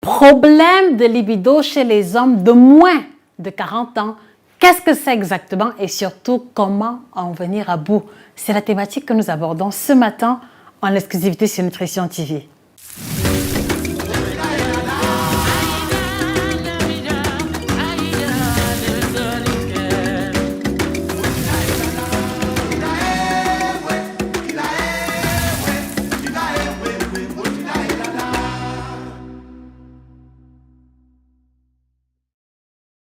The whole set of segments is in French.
Problème de libido chez les hommes de moins de 40 ans. Qu'est-ce que c'est exactement et surtout comment en venir à bout? C'est la thématique que nous abordons ce matin en exclusivité sur Nutrition TV.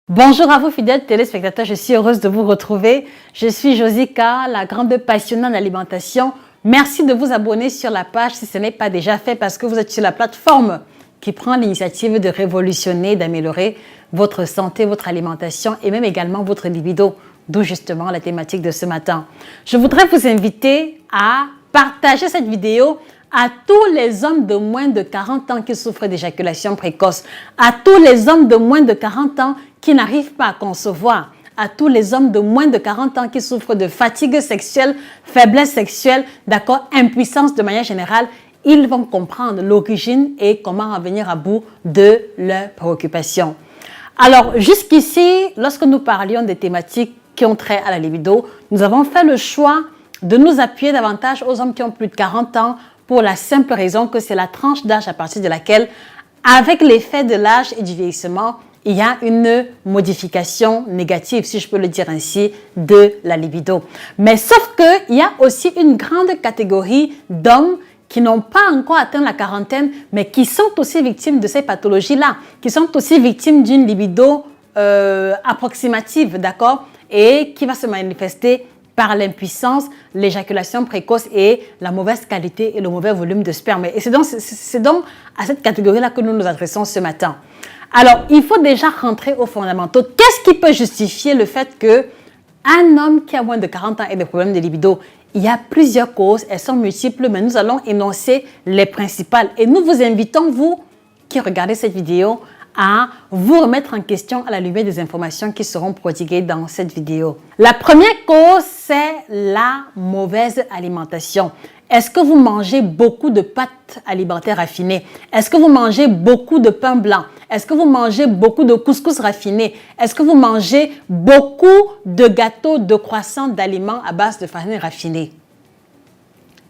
Bonjour à vous fidèles téléspectateurs, je suis heureuse de vous retrouver. Je suis Josika, la grande passionnée en alimentation. Merci de vous abonner sur la page si ce n'est pas déjà fait parce que vous êtes sur la plateforme qui prend l'initiative de révolutionner, d'améliorer votre santé, votre alimentation et même également votre libido, d'où justement la thématique de ce matin. Je voudrais vous inviter à partager cette vidéo à tous les hommes de moins de 40 ans qui souffrent d'éjaculation précoce, à tous les hommes de moins de 40 ans qui n'arrivent pas à concevoir, à tous les hommes de moins de 40 ans qui souffrent de fatigue sexuelle, faiblesse sexuelle, d'accord, impuissance de manière générale, ils vont comprendre l'origine et comment en venir à bout de leurs préoccupations. Alors, jusqu'ici, lorsque nous parlions des thématiques qui ont trait à la libido, nous avons fait le choix de nous appuyer davantage aux hommes qui ont plus de 40 ans pour la simple raison que c'est la tranche d'âge à partir de laquelle, avec l'effet de l'âge et du vieillissement, il y a une modification négative, si je peux le dire ainsi, de la libido. Mais sauf qu'il y a aussi une grande catégorie d'hommes qui n'ont pas encore atteint la quarantaine, mais qui sont aussi victimes de ces pathologies-là, qui sont aussi victimes d'une libido approximative, d'accord, et qui va se manifester par l'impuissance, l'éjaculation précoce et la mauvaise qualité et le mauvais volume de sperme. Et c'est donc à cette catégorie-là que nous nous adressons ce matin. Alors, il faut déjà rentrer aux fondamentaux. Qu'est-ce qui peut justifier le fait qu'un homme qui a moins de 40 ans ait des problèmes de libido? Il y a plusieurs causes, elles sont multiples, mais nous allons énoncer les principales. Et nous vous invitons, vous qui regardez cette vidéo, à vous remettre en question à la lumière des informations qui seront prodiguées dans cette vidéo. La première cause, c'est la mauvaise alimentation. Est-ce que vous mangez beaucoup de pâtes alimentaires raffinées? Est-ce que vous mangez beaucoup de pain blanc? Est-ce que vous mangez beaucoup de couscous raffiné? Est-ce que vous mangez beaucoup de gâteaux, de croissants, d'aliments à base de farine raffinée?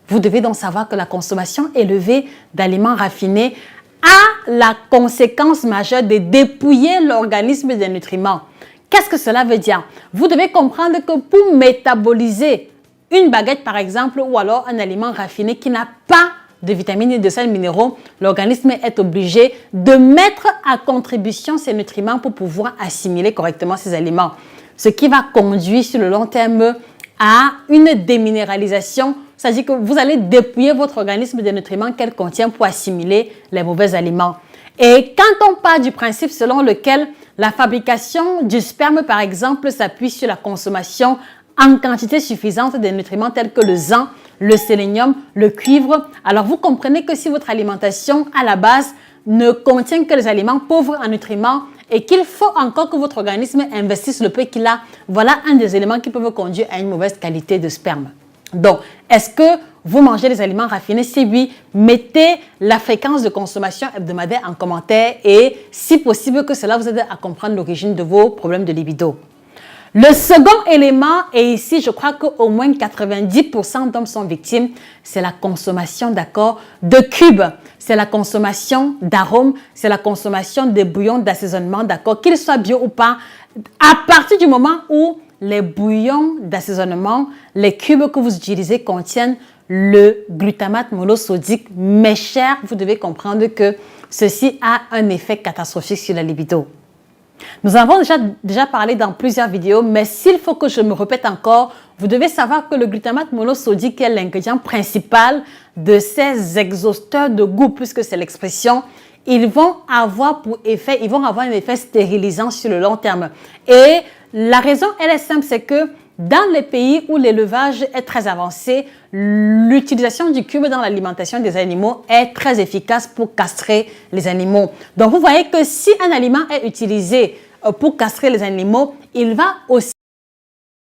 Vous devez donc savoir que la consommation élevée d'aliments raffinés a la conséquence majeure de dépouiller l'organisme des nutriments. Qu'est-ce que cela veut dire? Vous devez comprendre que pour métaboliser une baguette par exemple ou alors un aliment raffiné qui n'a pas de vitamines et de sels minéraux, l'organisme est obligé de mettre à contribution ces nutriments pour pouvoir assimiler correctement ces aliments. Ce qui va conduire sur le long terme à une déminéralisation, c'est-à-dire que vous allez dépouiller votre organisme des nutriments qu'elle contient pour assimiler les mauvais aliments. Et quand on part du principe selon lequel la fabrication du sperme, par exemple, s'appuie sur la consommation en quantité suffisante des nutriments tels que le zinc, le sélénium, le cuivre, alors vous comprenez que si votre alimentation à la base ne contient que les aliments pauvres en nutriments et qu'il faut encore que votre organisme investisse le peu qu'il a, voilà un des éléments qui peuvent conduire à une mauvaise qualité de sperme. Donc, est-ce que vous mangez des aliments raffinés? Si oui, mettez la fréquence de consommation hebdomadaire en commentaire et si possible que cela vous aide à comprendre l'origine de vos problèmes de libido. Le second élément, et ici je crois qu'au moins 90% d'hommes sont victimes, c'est la consommation, d'accord, de cubes. C'est la consommation d'arômes, c'est la consommation de bouillons d'assaisonnement, d'accord, qu'ils soient bio ou pas. À partir du moment où les bouillons d'assaisonnement, les cubes que vous utilisez contiennent le glutamate monosodique, mes chers, vous devez comprendre que ceci a un effet catastrophique sur la libido. Nous avons déjà parlé dans plusieurs vidéos, mais s'il faut que je me répète encore, vous devez savoir que le glutamate monosodique est l'ingrédient principal de ces exhausteurs de goût, puisque c'est l'expression. Ils vont avoir pour effet, ils vont avoir un effet stérilisant sur le long terme. Et la raison, elle est simple, c'est que dans les pays où l'élevage est très avancé, l'utilisation du cube dans l'alimentation des animaux est très efficace pour castrer les animaux. Donc, vous voyez que si un aliment est utilisé pour castrer les animaux, il va aussi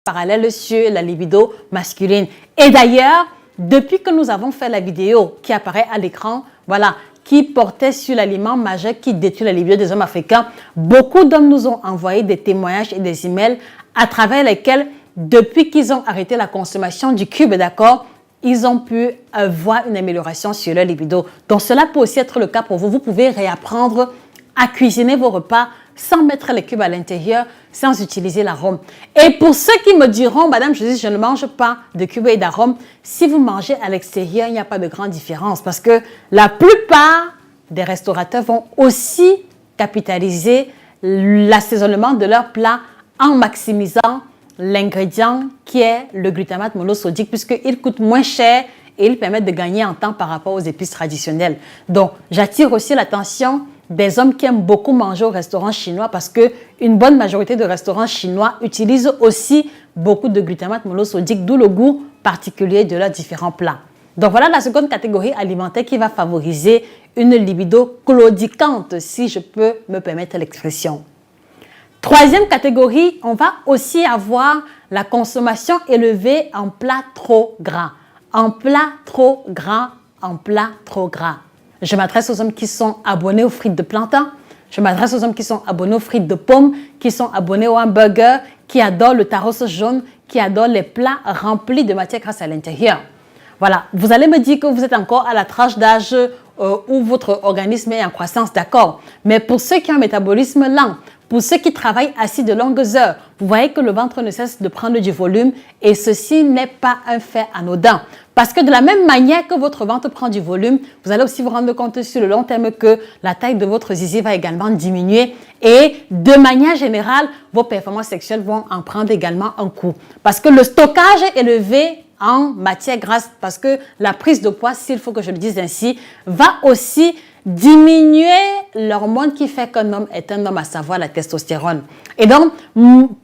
parallèle sur la libido masculine. Et d'ailleurs, depuis que nous avons fait la vidéo qui apparaît à l'écran, voilà, qui portait sur l'aliment majeur qui détruit la libido des hommes africains. Beaucoup d'hommes nous ont envoyé des témoignages et des emails à travers lesquels, depuis qu'ils ont arrêté la consommation du cube, d'accord, ils ont pu voir une amélioration sur leur libido. Donc, cela peut aussi être le cas pour vous. Vous pouvez réapprendre à cuisiner vos repas sans mettre les cubes à l'intérieur, sans utiliser l'arôme. Et pour ceux qui me diront, Madame, je ne mange pas de cubes et d'arôme, si vous mangez à l'extérieur, il n'y a pas de grande différence parce que la plupart des restaurateurs vont aussi capitaliser l'assaisonnement de leurs plats en maximisant l'ingrédient qui est le glutamate monosodique puisqu'il coûte moins cher et il permet de gagner en temps par rapport aux épices traditionnelles. Donc, j'attire aussi l'attention des hommes qui aiment beaucoup manger au restaurant chinois parce qu'une bonne majorité de restaurants chinois utilisent aussi beaucoup de glutamate monosodique, d'où le goût particulier de leurs différents plats. Donc voilà la seconde catégorie alimentaire qui va favoriser une libido claudiquante, si je peux me permettre l'expression. Troisième catégorie, on va aussi avoir la consommation élevée en plats trop gras. En plats trop gras, en plats trop gras. Je m'adresse aux hommes qui sont abonnés aux frites de plantain. Je m'adresse aux hommes qui sont abonnés aux frites de pommes, qui sont abonnés aux hamburgers, qui adorent le tacos jaune, qui adorent les plats remplis de matière grasse à l'intérieur. Voilà, vous allez me dire que vous êtes encore à la tranche d'âge où votre organisme est en croissance, d'accord. Mais pour ceux qui ont un métabolisme lent, pour ceux qui travaillent assis de longues heures, vous voyez que le ventre ne cesse de prendre du volume et ceci n'est pas un fait anodin. Parce que de la même manière que votre ventre prend du volume, vous allez aussi vous rendre compte sur le long terme que la taille de votre zizi va également diminuer et de manière générale, vos performances sexuelles vont en prendre également un coup. Parce que le stockage est élevé en matière grasse, parce que la prise de poids, s'il faut que je le dise ainsi, va aussi diminuer l'hormone qui fait qu'un homme est un homme, à savoir la testostérone. Et donc,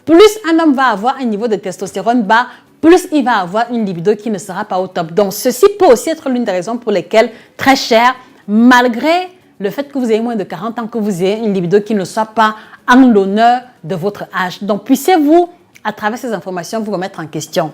plus un homme va avoir un niveau de testostérone bas, plus il va avoir une libido qui ne sera pas au top. Donc, ceci peut aussi être l'une des raisons pour lesquelles, très cher, malgré le fait que vous ayez moins de 40 ans, que vous ayez une libido qui ne soit pas en l'honneur de votre âge. Donc, puissiez-vous, à travers ces informations, vous remettre en question.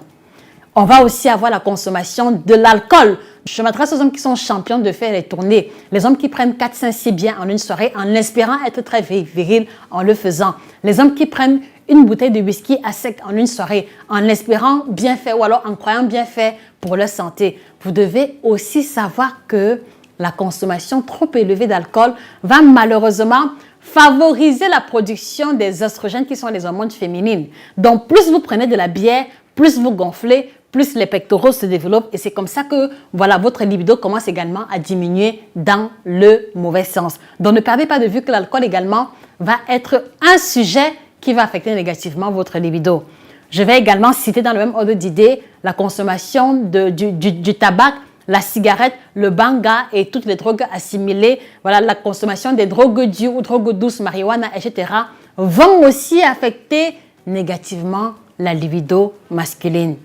On va aussi avoir la consommation de l'alcool. Je m'adresse aux hommes qui sont champions de faire les tournées. Les hommes qui prennent 4, 5, 6 bières en une soirée en espérant être très viril en le faisant. Les hommes qui prennent une bouteille de whisky à sec en une soirée en espérant bien faire ou alors en croyant bien faire pour leur santé. Vous devez aussi savoir que la consommation trop élevée d'alcool va malheureusement favoriser la production des oestrogènes qui sont les hormones féminines. Donc, plus vous prenez de la bière, plus vous gonflez, plus les pectoraux se développent et c'est comme ça que voilà, votre libido commence également à diminuer dans le mauvais sens. Donc ne perdez pas de vue que l'alcool également va être un sujet qui va affecter négativement votre libido. Je vais également citer dans le même ordre d'idée la consommation du tabac, la cigarette, le banga et toutes les drogues assimilées. Voilà, la consommation des drogues dures ou drogues douces, marijuana, etc. vont aussi affecter négativement la libido masculine.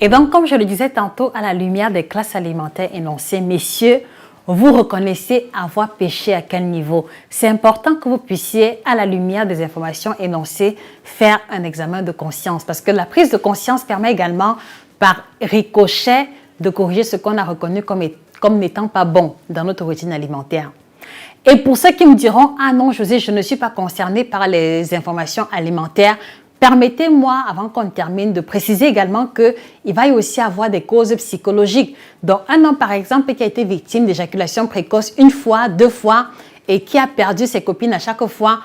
Et donc, comme je le disais tantôt, à la lumière des classes alimentaires énoncées, messieurs, vous reconnaissez avoir péché à quel niveau? C'est important que vous puissiez, à la lumière des informations énoncées, faire un examen de conscience. Parce que la prise de conscience permet également, par ricochet, de corriger ce qu'on a reconnu comme n'étant pas bon dans notre routine alimentaire. Et pour ceux qui me diront, ah non, José, je ne suis pas concerné par les informations alimentaires, permettez-moi, avant qu'on termine, de préciser également qu'il va y aussi avoir des causes psychologiques. Donc, un homme, par exemple, qui a été victime d'éjaculation précoce une fois, 2 fois, et qui a perdu ses copines à chaque fois,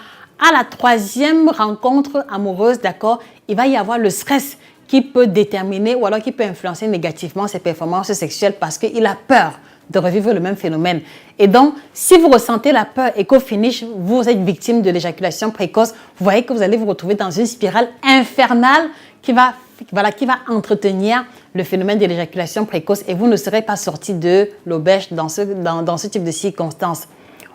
à la 3e rencontre amoureuse, d'accord, il va y avoir le stress qui peut déterminer ou alors qui peut influencer négativement ses performances sexuelles parce qu'il a peur de revivre le même phénomène. Et donc, si vous ressentez la peur et qu'au finish, vous êtes victime de l'éjaculation précoce, vous voyez que vous allez vous retrouver dans une spirale infernale qui va entretenir le phénomène de l'éjaculation précoce et vous ne serez pas sorti de l'auberge dans ce type de circonstances.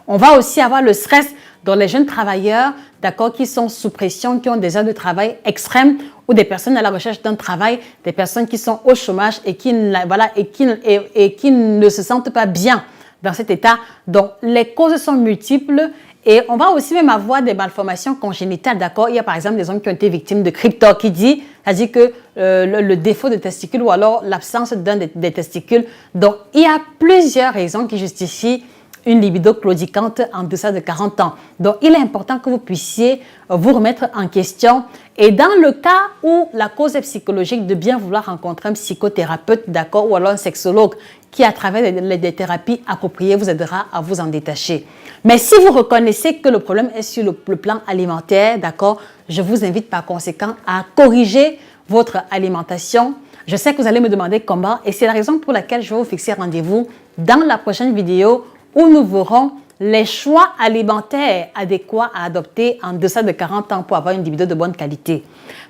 On va aussi avoir le stress dans les jeunes travailleurs, d'accord, qui sont sous pression, qui ont des heures de travail extrêmes ou des personnes à la recherche d'un travail, des personnes qui sont au chômage et qui ne se sentent pas bien dans cet état. Donc, les causes sont multiples et on va aussi même avoir des malformations congénitales, d'accord. Il y a par exemple des hommes qui ont été victimes de cryptorchidie, c'est-à-dire que le défaut de testicules ou alors l'absence d'un des testicules. Donc, il y a plusieurs raisons qui justifient une libido claudiquante en deçà de 40 ans. Donc, il est important que vous puissiez vous remettre en question. Et dans le cas où la cause est psychologique, de bien vouloir rencontrer un psychothérapeute, d'accord, ou alors un sexologue qui, à travers des thérapies appropriées, vous aidera à vous en détacher. Mais si vous reconnaissez que le problème est sur le plan alimentaire, d'accord, je vous invite par conséquent à corriger votre alimentation. Je sais que vous allez me demander comment et c'est la raison pour laquelle je vais vous fixer rendez-vous dans la prochaine vidéo où nous verrons les choix alimentaires adéquats à adopter en deçà de 40 ans pour avoir une libido de bonne qualité.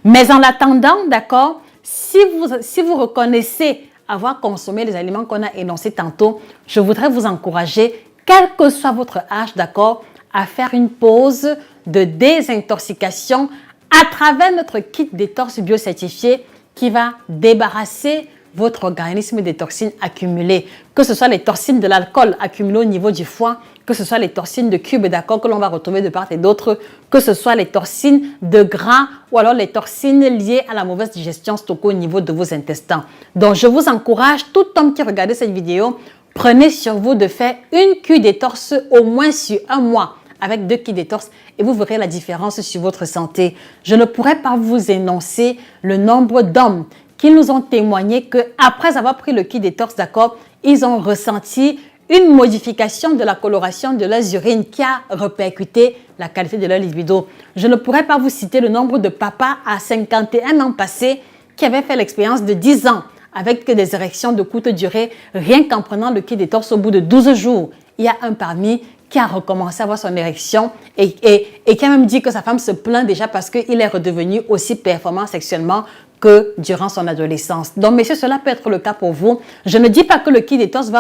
Mais en attendant, d'accord, si vous reconnaissez avoir consommé les aliments qu'on a énoncés tantôt, je voudrais vous encourager, quel que soit votre âge, d'accord, à faire une pause de désintoxication à travers notre kit détox biocertifié qui va débarrasser votre organisme des toxines accumulées, que ce soit les toxines de l'alcool accumulées au niveau du foie, que ce soit les toxines de cubes d'accord que l'on va retrouver de part et d'autre, que ce soit les toxines de gras ou alors les toxines liées à la mauvaise digestion stockée au niveau de vos intestins. Donc, je vous encourage, tout homme qui regarde cette vidéo, prenez sur vous de faire une cure détox au moins sur un mois avec 2 kits détox et vous verrez la différence sur votre santé. Je ne pourrais pas vous énoncer le nombre d'hommes qui nous ont témoigné qu'après avoir pris le kit détox, d'accord, ils ont ressenti une modification de la coloration de leurs urines qui a répercuté la qualité de leur libido. Je ne pourrais pas vous citer le nombre de papas à 51 ans passés qui avaient fait l'expérience de 10 ans avec des érections de courte durée, rien qu'en prenant le kit détox au bout de 12 jours. Il y a un parmi qui a recommencé à avoir son érection et qui a même dit que sa femme se plaint déjà parce qu'il est redevenu aussi performant sexuellement que durant son adolescence. Donc, messieurs, cela peut être le cas pour vous. Je ne dis pas que le kit détox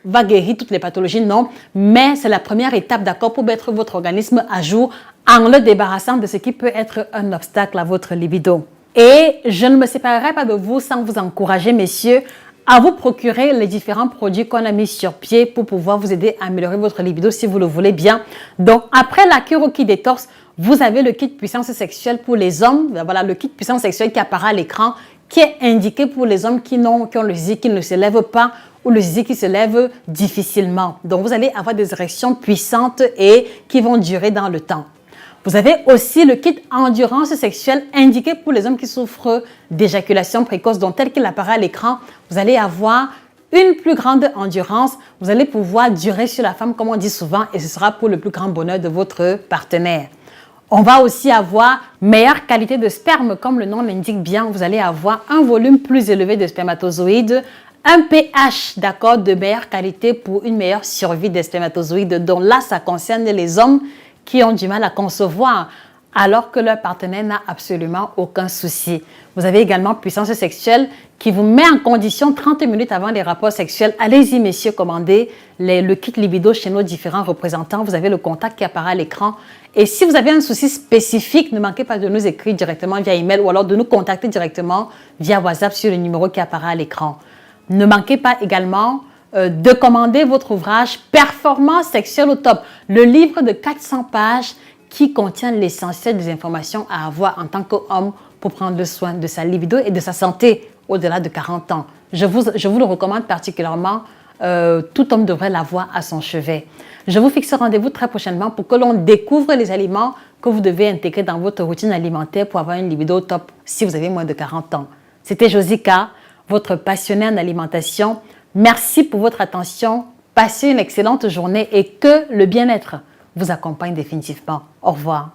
va guérir toutes les pathologies, non, mais c'est la première étape, d'accord, pour mettre votre organisme à jour en le débarrassant de ce qui peut être un obstacle à votre libido. Et je ne me séparerai pas de vous sans vous encourager, messieurs, à vous procurer les différents produits qu'on a mis sur pied pour pouvoir vous aider à améliorer votre libido si vous le voulez bien. Donc, après la cure au kit détox, vous avez le kit puissance sexuelle pour les hommes. Voilà, le kit puissance sexuelle qui apparaît à l'écran, qui est indiqué pour les hommes qui ont le zizi qui ne se lève pas ou le zizi qui se lève difficilement. Donc, vous allez avoir des érections puissantes et qui vont durer dans le temps. Vous avez aussi le kit endurance sexuelle indiqué pour les hommes qui souffrent d'éjaculation précoce. Donc, tel qu'il apparaît à l'écran, vous allez avoir une plus grande endurance. Vous allez pouvoir durer sur la femme, comme on dit souvent, et ce sera pour le plus grand bonheur de votre partenaire. On va aussi avoir meilleure qualité de sperme, comme le nom l'indique bien. Vous allez avoir un volume plus élevé de spermatozoïdes, un pH, d'accord, de meilleure qualité pour une meilleure survie des spermatozoïdes. Donc là, ça concerne les hommes qui ont du mal à concevoir alors que leur partenaire n'a absolument aucun souci. Vous avez également puissance sexuelle qui vous met en condition 30 minutes avant les rapports sexuels. Allez-y, messieurs, commandez le kit libido chez nos différents représentants. Vous avez le contact qui apparaît à l'écran. Et si vous avez un souci spécifique, ne manquez pas de nous écrire directement via email ou alors de nous contacter directement via WhatsApp sur le numéro qui apparaît à l'écran. Ne manquez pas également de commander votre ouvrage Performance sexuelle au top, le livre de 400 pages qui contient l'essentiel des informations à avoir en tant qu'homme pour prendre soin de sa libido et de sa santé au-delà de 40 ans. Je vous le recommande particulièrement. Tout homme devrait l'avoir à son chevet. Je vous fixe rendez-vous très prochainement pour que l'on découvre les aliments que vous devez intégrer dans votre routine alimentaire pour avoir une libido au top si vous avez moins de 40 ans. C'était Josika, votre passionnée en alimentation. Merci pour votre attention. Passez une excellente journée et que le bien-être vous accompagne définitivement. Au revoir.